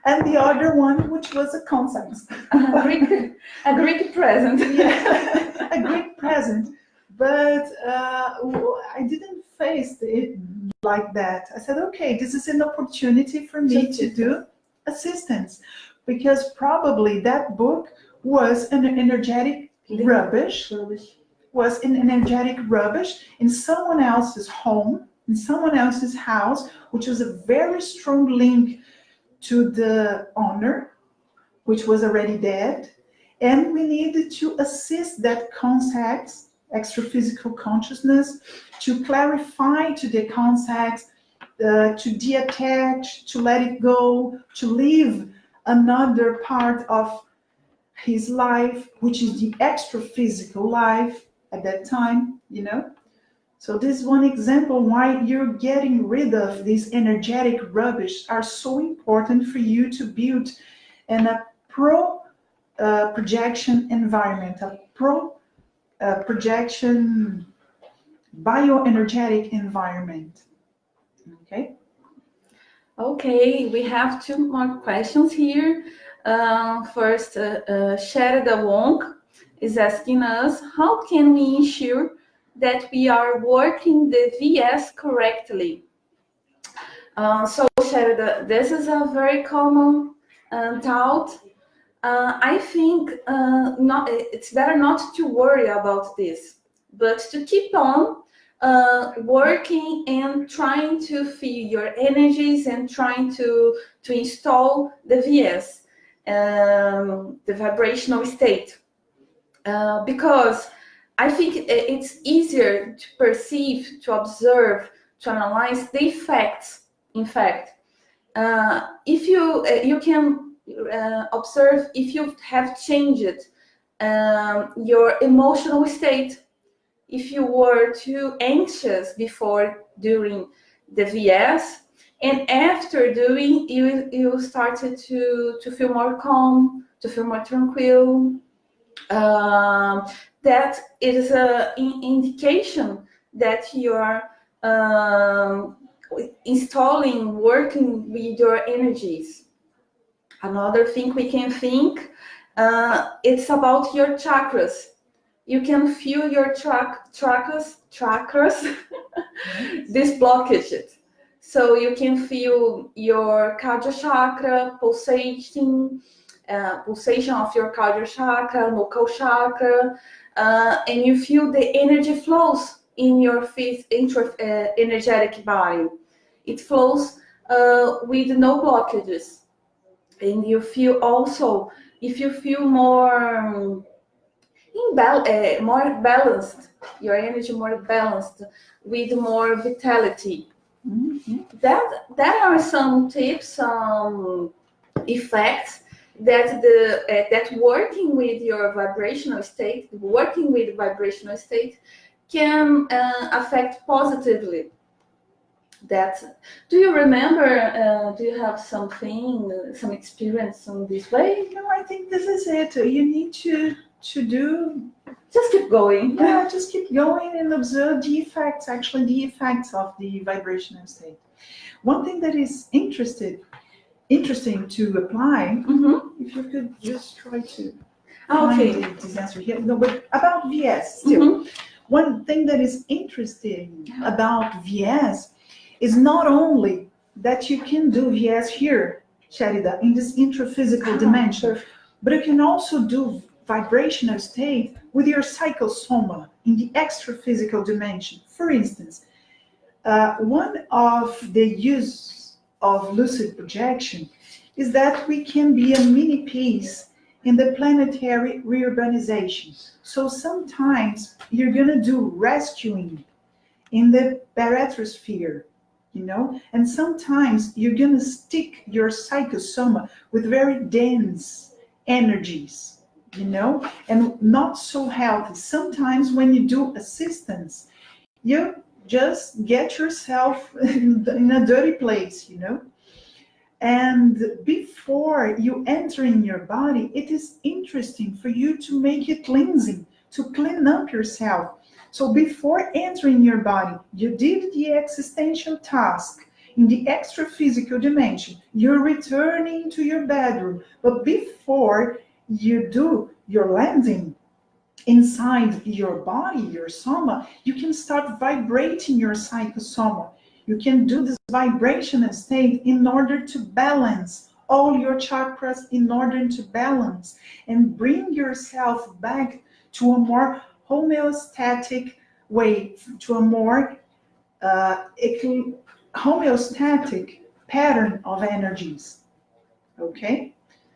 and the other one, which was a concept. A Greek present. Yeah, a Greek present. But I didn't face it like that. I said, okay, this is an opportunity for me to do assistance, because probably that book was an energetic rubbish, was an energetic rubbish in someone else's home, in someone else's house, which was a very strong link to the owner, which was already dead. And we needed to assist that concept, extra-physical consciousness, to clarify to the concepts, to detach, to let it go, to live another part of his life, which is the extra-physical life at that time, you know. So this is one example why you're getting rid of these energetic rubbish are so important for you to build a projection environment, a projection bioenergetic environment. Okay. Okay, we have two more questions here. First, Sherida Wong is asking us, how can we ensure that we are working the VS correctly? So Sherida, this is a very common thought. I think it's better not to worry about this, but to keep on working and trying to feel your energies and trying to install the VS, the vibrational state, because I think it's easier to perceive, to observe, to analyze the effects. In fact, if you can observe if you have changed your emotional state. If you were too anxious before doing the VS, and after doing, you started to feel more calm, to feel more tranquil. That is an indication that you are installing, working with your energies. Another thing we can think, it's about your chakras. You can feel your chakras this blockage. So you can feel your cardio chakra pulsation of your cardio chakra, local chakra, and you feel the energy flows in your energetic body. It flows with no blockages. And you feel also, if you feel more more balanced, your energy more balanced, with more vitality. Mm-hmm. That are some tips, some effects that that working with your vibrational state, can affect positively. Do you remember? Do you have some experience on this way? No, I think this is it. You need to do. Just keep going. Yeah, just keep going and observe the effects. Actually, the effects of the vibrational state. One thing that is interesting to apply. Mm-hmm. If you could just try to find this answer here. No, but about VS still. Mm-hmm. One thing that is interesting about VS is not only that you can do VS here, Sharida, in this intraphysical dimension, but you can also do vibrational state with your psychosoma in the extraphysical dimension. For instance, one of the use of lucid projection is that we can be a mini piece in the planetary reurbanization. So sometimes you're going to do rescuing in the barotrosphere, you know, and sometimes you're going to stick your psychosoma with very dense energies, you know, and not so healthy. Sometimes when you do assistance, you just get yourself in a dirty place, you know. And before you enter in your body, it is interesting for you to make it cleansing, to clean up yourself. So before entering your body, you did the existential task in the extra physical dimension. You're returning to your bedroom. But before you do your landing inside your body, your soma, you can start vibrating your psychosoma. You can do this vibrational state in order to balance all your chakras, in order to balance and bring yourself back to a more homeostatic way, to a more homeostatic pattern of energies. Okay?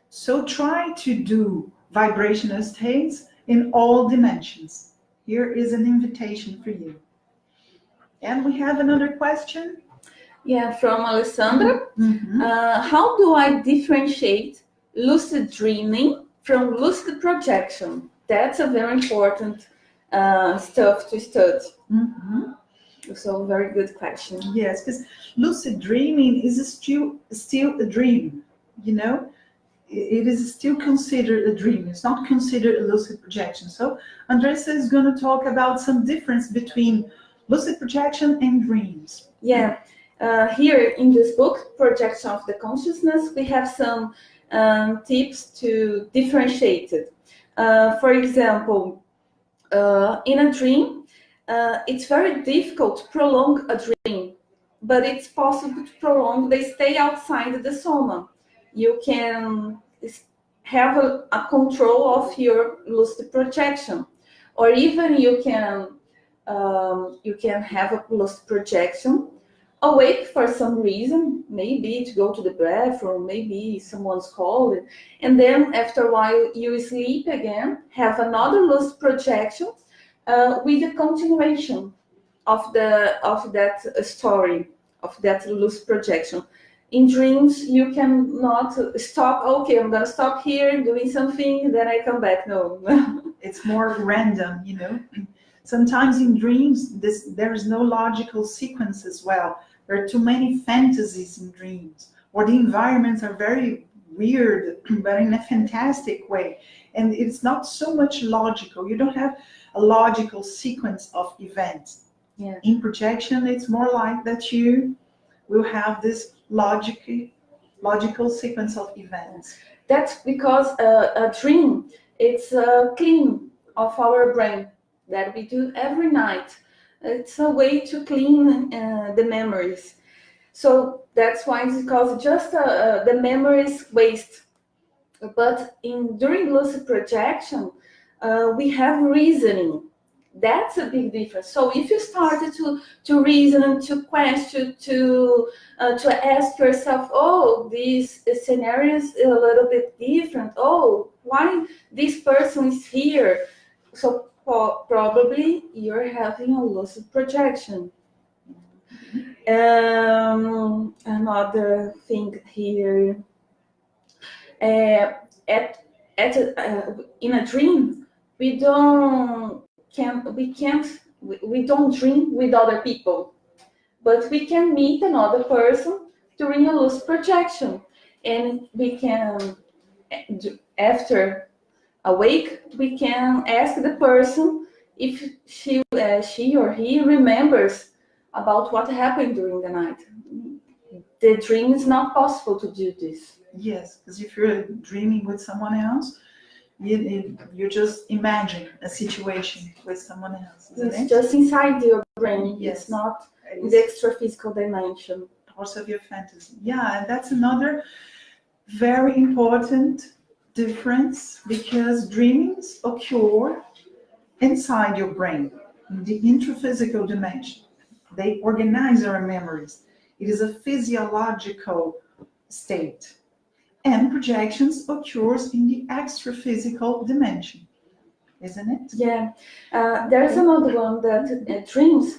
So try to do vibrational states in all dimensions. Here is an invitation for you. And we have another question. Yeah, from Alessandra. How do I differentiate lucid dreaming from lucid projection? That's a very important stuff to study. So very good question. Yes, because lucid dreaming is still a dream, you know. It is still considered a dream. It's not considered a lucid projection. So Andressa is going to talk about some difference between lucid projection and dreams. Yeah, here in this book, Projection of the Consciousness, we have some tips to differentiate it. For example, in a dream, it's very difficult to prolong a dream, but it's possible to prolong the stay outside the soma. You can have a control of your lucid projection, or even you can have a lucid projection awake for some reason, maybe to go to the bathroom, maybe someone's calling, and then after a while you sleep again, have another lucid projection with the continuation of that story, of that lucid projection. In dreams, you cannot stop. Okay, I'm gonna stop here doing something, then I come back. No, it's more random, you know. Sometimes in dreams, there is no logical sequence as well. There are too many fantasies in dreams, or the environments are very weird, but in a fantastic way. And it's not so much logical. You don't have a logical sequence of events. Yeah. In projection, it's more like that you will have this logical sequence of events. That's because a dream, it's a clean of our brain that we do every night. It's a way to clean the memories. So that's why it's called just the memories waste. But during lucid projection, we have reasoning. That's a big difference. So if you started to reason, to question, to ask yourself, oh, this scenario is a little bit different. Oh, why this person is here? So probably you're having a lucid projection. Another thing here, in a dream, we don't dream with other people, but we can meet another person during a lucid projection, and we can, after awake, we can ask the person if she or he remembers about what happened during the night. The dream is not possible to do this. Yes, because if you're dreaming with someone else, You just imagine a situation with someone else, isn't It's it? just inside your brain. Yes. It's not in It's the extra physical dimension. part of your fantasy. Yeah, and that's another very important difference, because dreams occur inside your brain, in the intraphysical dimension. They organize our memories. It is a physiological state. And projections occurs in the extraphysical dimension, isn't it? Yeah. There's another one that dreams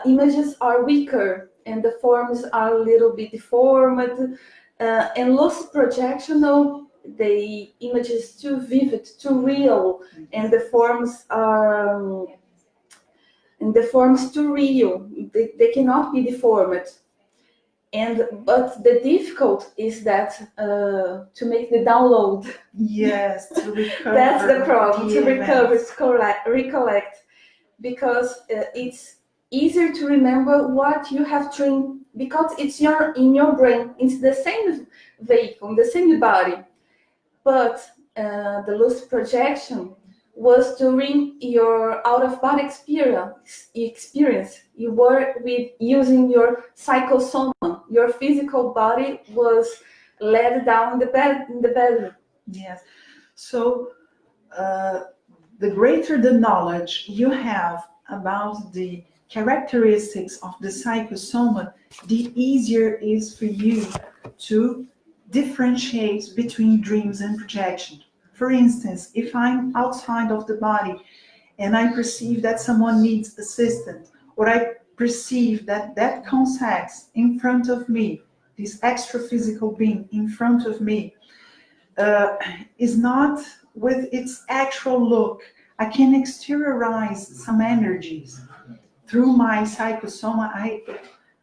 images are weaker and the forms are a little bit deformed. And lucid projection, no, the image is too vivid, too real, and the forms are too real. They cannot be deformed. But the difficult is that to make the download. Yes, to recover. That's the problem, to recover, events. to recollect, because it's easier to remember what you have dreamed, because it's in your brain. It's the same vehicle, the same body. But the lucid projection was during your out-of-body experience. You were using your psychosoma. Your physical body was laid down in the bed. Yes. So the greater the knowledge you have about the characteristics of the psychosoma, the easier it is for you to differentiate between dreams and projection. For instance, if I'm outside of the body and I perceive that someone needs assistance, or I perceive that that contact in front of me, this extra physical being in front of me, is not with its actual look, I can exteriorize some energies. Through my psychosoma, I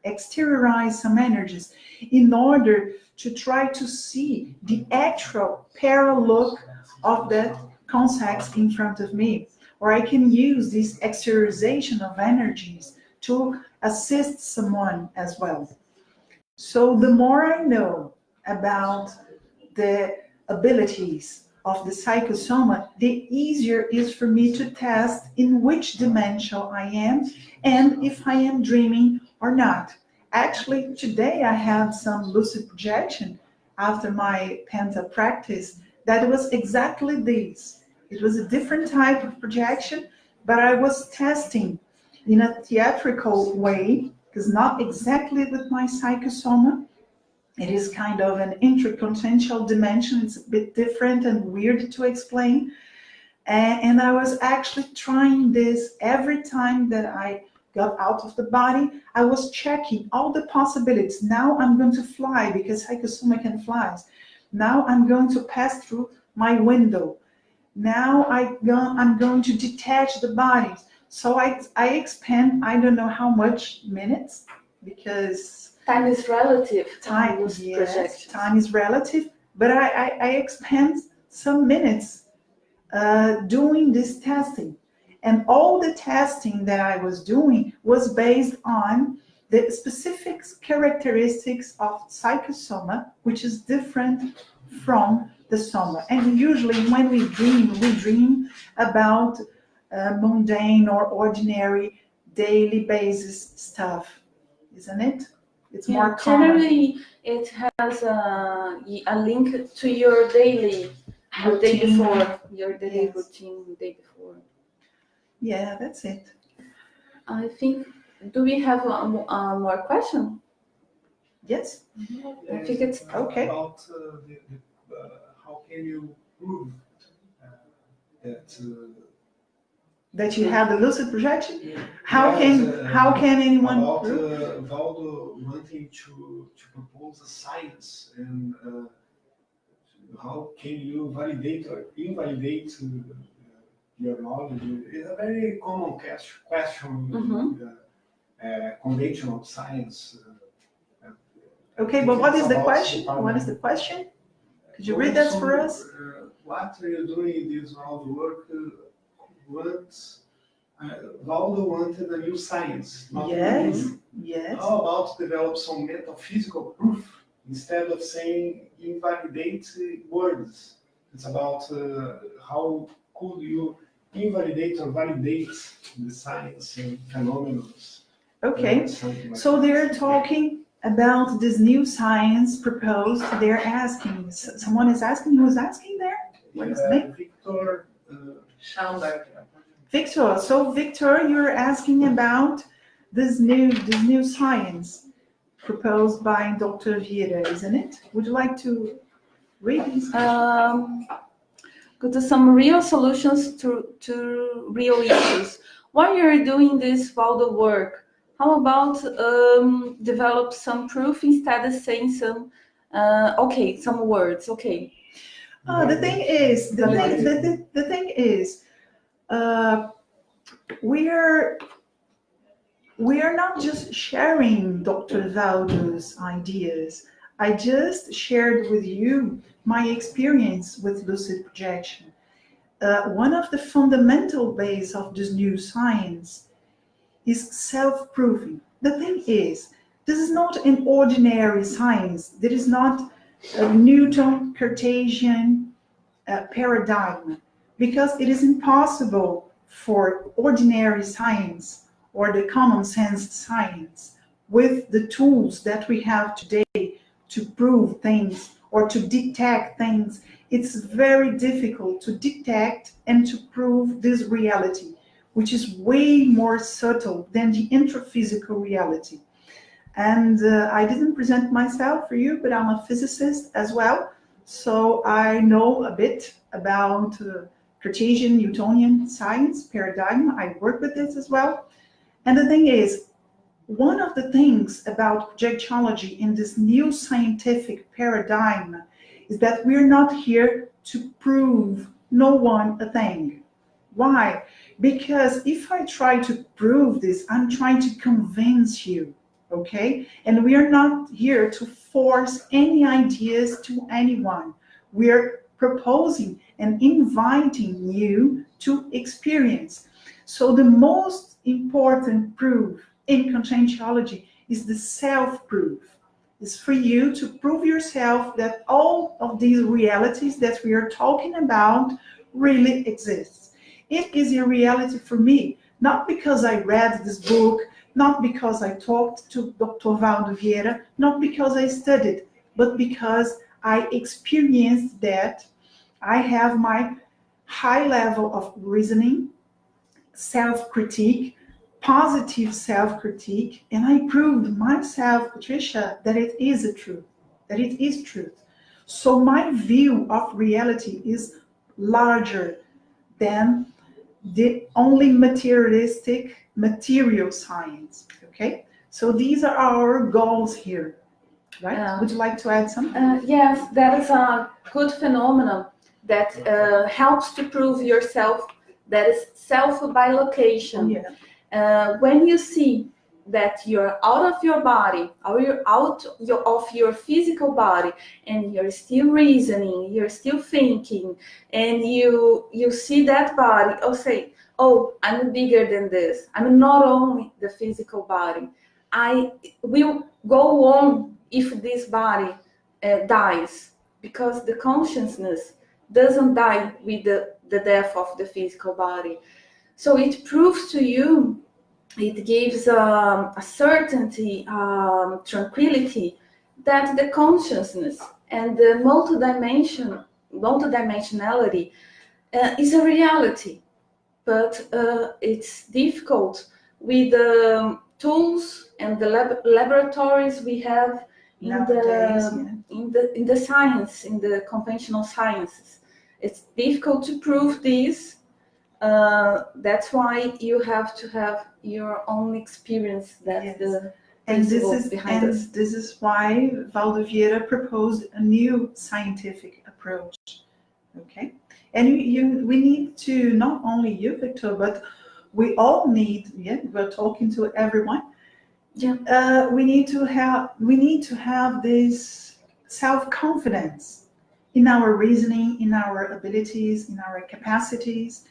exteriorize some energies in order to try to see the actual parallel look of that context in front of me. Or I can use this exteriorization of energies to assist someone as well. So the more I know about the abilities of the psychosoma, the easier it is for me to test in which dimension I am and if I am dreaming or not. Actually, today I had some lucid projection after my Penta practice that was exactly this. It was a different type of projection, but I was testing in a theatrical way, because not exactly with my psychosoma. It is kind of an interpotential dimension. It's a bit different and weird to explain. And I was actually trying this every time that I got out of the body. I was checking all the possibilities. Now I'm going to fly because psychosoma can fly. Now I'm going to pass through my window. Now I'm going to detach the bodies. So I expand, I don't know how much minutes, because time is relative. Time is relative, but I expend some minutes doing this testing. And all the testing that I was doing was based on the specific characteristics of psychosoma, which is different from the soma. And usually when we dream about mundane or ordinary daily basis stuff, isn't it? It's more common. Generally, it has a link to your daily routine. Day before, your daily Yes. routine the day before. Yeah, that's it. I think, do we have more question? Yes. I think it's okay. About how can you prove that you have the lucid projection? Yeah. How can anyone about prove? Valdo wanting to propose a science, and how can you validate or invalidate your knowledge? It's a very common question in the conventional science. Okay, but what is the question? What is the question? Could you read that for us? What are you doing this Valdo work? Valdo wanted a new science. Yes. How about develop some metaphysical proof instead of saying invalidate words? It's about how could you invalidate or validate the science and phenomena. Okay, Something like so that. they're talking about this new science proposed. They're asking, someone is asking, who's asking there? What is the name? Victor Schalberg. Victor. So Victor, you're asking about this new science proposed by Dr. Vieira, isn't it? Would you like to read these? Go to some real solutions to real issues. While you're doing this Valdo work, how about develop some proof instead of saying some some words? Okay. The thing is, we are not just sharing Dr. Valdo's ideas. I just shared with you my experience with lucid projection. One of the fundamental bases of this new science is self-proving. The thing is, this is not an ordinary science. There is not a Newton Cartesian paradigm, because it is impossible for ordinary science or the common sense science with the tools that we have today to prove things or to detect things. It's very difficult to detect and to prove this reality, which is way more subtle than the intraphysical reality. And I didn't present myself for you, but I'm a physicist as well. So I know a bit about Cartesian Newtonian science paradigm. I work with this as well. And the thing is, one of the things about projectology in this new scientific paradigm is that we're not here to prove no one a thing. Why? Because if I try to prove this, I'm trying to convince you, okay? And we are not here to force any ideas to anyone. We're proposing and inviting you to experience. So the most important proof in conscientiology is the self-proof. It's for you to prove yourself that all of these realities that we are talking about really exist. It is a reality for me, not because I read this book, not because I talked to Dr. Valdo Vieira, not because I studied, but because I experienced that. I have my high level of reasoning, self-critique, positive self-critique, and I proved myself, Patricia, that it is a truth, that it is truth. So my view of reality is larger than the only materialistic material science, okay? So these are our goals here, right? Would you like to add something? Yes, that is a good phenomenon that helps to prove yourself. That is self-bilocation. Yeah. When you see that you're out of your body, or you're out of your physical body, and you're still reasoning, you're still thinking, and you see that body, or say, oh, I'm bigger than this. I'm not only the physical body. I will go on if this body dies, because the consciousness doesn't die with the death of the physical body. So it proves to you, it gives a certainty, tranquility, that the consciousness and the multidimensionality is a reality. But it's difficult with the tools and the laboratories we have in the science, in the conventional sciences. It's difficult to prove this. That's why you have to have your own experience. That's the principle behind this. This is why Valdo Vieira proposed a new scientific approach. Okay, and we need to, not only you, Victor, but we all need. Yeah, we're talking to everyone. Yeah. We need to have this self-confidence in our reasoning, in our abilities, in our capacities,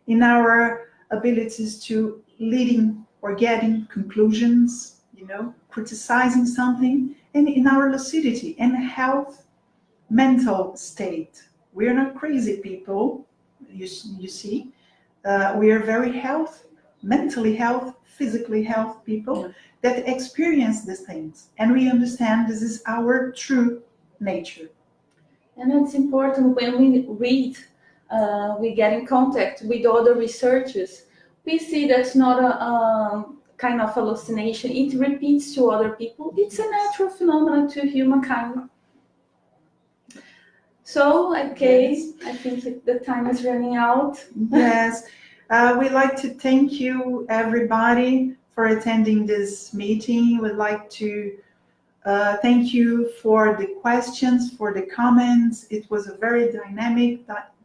in our abilities to leading or getting conclusions, criticizing something, and in our lucidity and health mental state. We're not crazy people, you see. We are very mentally health, physically health people that experience these things. And we understand this is our true nature. And it's important when we read, we get in contact with other researchers, we see that's not a kind of hallucination. It repeats to other people. It's a natural phenomenon to humankind. So, okay, yes. I think the time is running out. Yes. We'd like to thank you, everybody, for attending this meeting. We'd like to thank you for the questions, for the comments. It was a very dynamic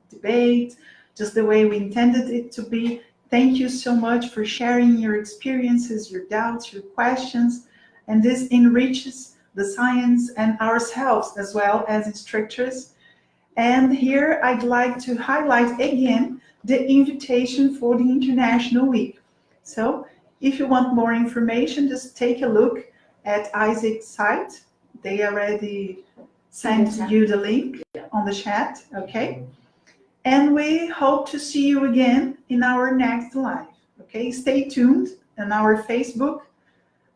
debate, just the way we intended it to be. Thank you so much for sharing your experiences, your doubts, your questions, and this enriches the science and ourselves as well as instructors. And here I'd like to highlight again the invitation for the International Week. So if you want more information, just take a look at Isaac's site. They already sent you the link on the chat, okay? And we hope to see you again in our next live, okay? Stay tuned on our Facebook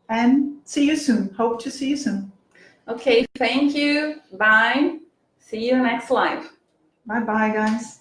and see you soon. Hope to see you soon. Okay, thank you. Bye. See you next live. Bye-bye, guys.